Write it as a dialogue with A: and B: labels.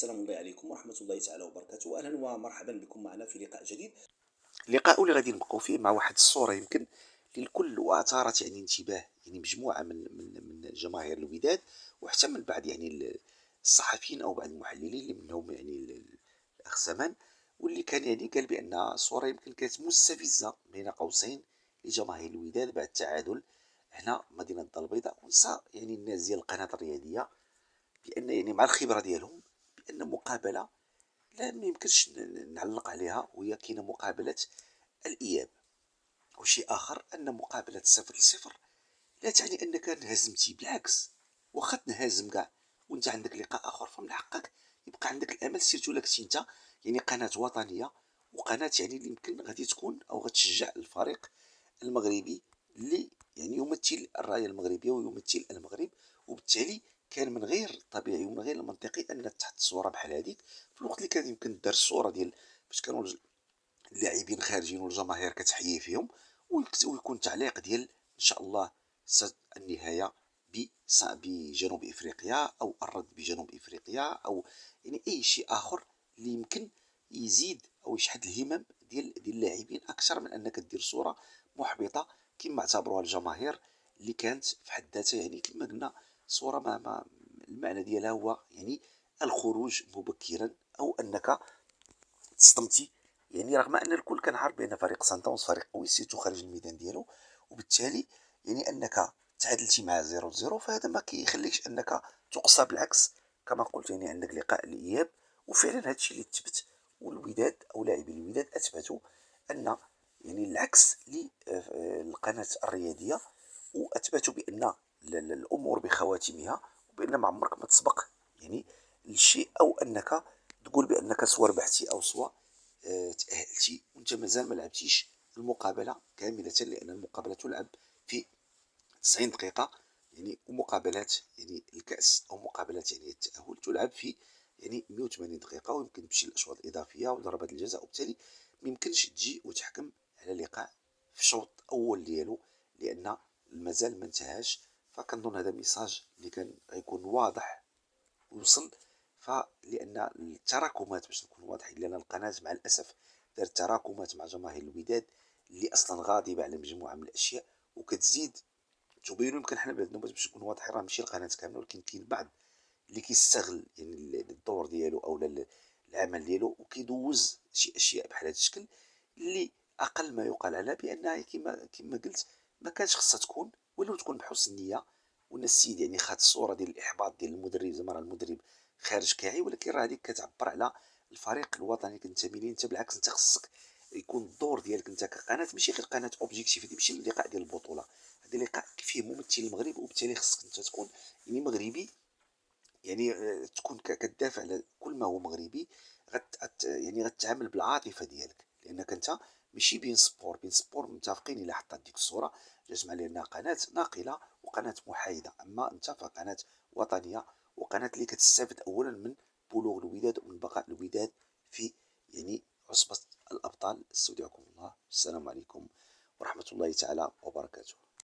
A: السلام الله عليكم ورحمة الله تعالى وبركاته. أهلا ومرحبا بكم معنا في لقاء جديد. لقاء اللي غادي نبقاو فيه مع واحد الصورة يمكن للكل، وأثارت انتباه مجموعة من جماهير الوداد، وحتى من بعض الصحفيين أو بعض المحللين اللي منهم الأخ زمان، واللي كان قال بأن الصورة يمكن كانت مستفزة بين قوسين لجماهير الوداد بعد التعادل هنا مدينة الدار البيضاء. ونسى الناس ديال القناة الرياضية بأن مع الخبرة ديالهم بأن مقابلة لا ما يمكنش نعلق عليها، وهي كاينه مقابله الاياب. وشيء اخر ان مقابله 0-0 لا تعني انك انهزمتي، بالعكس، واخا تنهزم كاع وانت عندك لقاء اخر فمن حقك يبقى عندك الامل، سيرتو لك انت قناه وطنيه، وقناه اللي يمكن غادي تكون او غتشجع الفريق المغربي اللي يمثل الرايه المغربيه ويمثل المغرب. وبالتالي كان من غير طبيعي ومن غير المنطقي ان تحط صوره بحال هذيك في الوقت اللي كان يمكن دار الصوره ديال باش كانوا اللاعبين خارجين والجماهير كتحيي فيهم، ويكون تعليق ديال ان شاء الله النهايه بجنوب افريقيا او الرد بجنوب افريقيا، او اي شيء اخر اللي يمكن يزيد او يشحذ الهمم ديال اللاعبين اكثر من انك دير صوره محبطه كما اعتبروها الجماهير، اللي كانت في حد ذاتها كما قلنا صوره ما المعنى ديالها هو الخروج مبكرا، او انك تصدمتي. رغم ان الكل كان عارف بان فريق سان داونز فريق قوي سيتو خارج الميدان ديالو، وبالتالي انك تعادلتي مع 0-0 فهذا ما كيخليكش انك تقصى، بالعكس كما قلت عندك لقاء الاياب. وفعلا هذا الشيء اللي تثبت، والوداد او لاعبي الوداد اثبتوا ان العكس للقناه الرياضيه، واثبتوا بان الامور بخواتمها، وبان ما عمرك ما تسبق الشيء، او انك تقول بانك سوا ربحتي او سوا تأهلتي وانت مازال ما لعبتيش المقابله كامله، لان المقابله تلعب في 90 دقيقه، ومقابلات الكاس او مقابلات التاهل تلعب في 180 دقيقه، ويمكن تمشي الاشواط الاضافيه وضربات الجزاء. وبالتالي ما يمكنش تجي وتحكم على لقاء في الشوط الاول ديالو لان مازال ما انتهاش. فكنظن هذا ميساج اللي كان غيكون واضح ويوصل، فلان التراكمات باش نكون واضحين، لان القناه مع الاسف دارت تراكمات مع جماهير الوداد اللي اصلا غاضبه على مجموعه من الاشياء، وكتزيد تبين. يمكن حنا بلادنا باش نكون واضحين راه ماشي القناه كامله، ولكن كاين بعض اللي كيستغل الدور ديالو او العمل ديالو، وكيدوز شي اشياء بحال هذا الشكل اللي اقل ما يقال عليها بانها كما قلت ما كانش خصها تكون، ولو تكون بحسن نيه. وان السيد خد الصوره ديال الاحباط ديال المدرب زعما راه المدرب خارج كاعي، ولكن راه هذيك كتعبر على الفريق الوطني اللي كنتمي ليه انت. بالعكس انت خصك يكون الدور ديالك انت كقناه ماشي غير قناه اوبجيكتيف، هذه ماشي اللقاء ديال البطوله، هذا لقاء فيه ممثل المغرب، وبالتالي خصك انت تكون مغربي، تكون كتدافع على كل ما هو مغربي. غتعامل بالعاطفه ديالك، لانك انت ماشي بين سبور متفقين. الى حطت ديك الصوره جات مع لانها قناه ناقله وقناه محايده، اما انت فقناه وطنيه، وقناه اللي كتستافد اولا من بلوغ الوداد ومن بقاء الوداد في عصبه الابطال. استودعكم الله، السلام عليكم ورحمه الله تعالى وبركاته.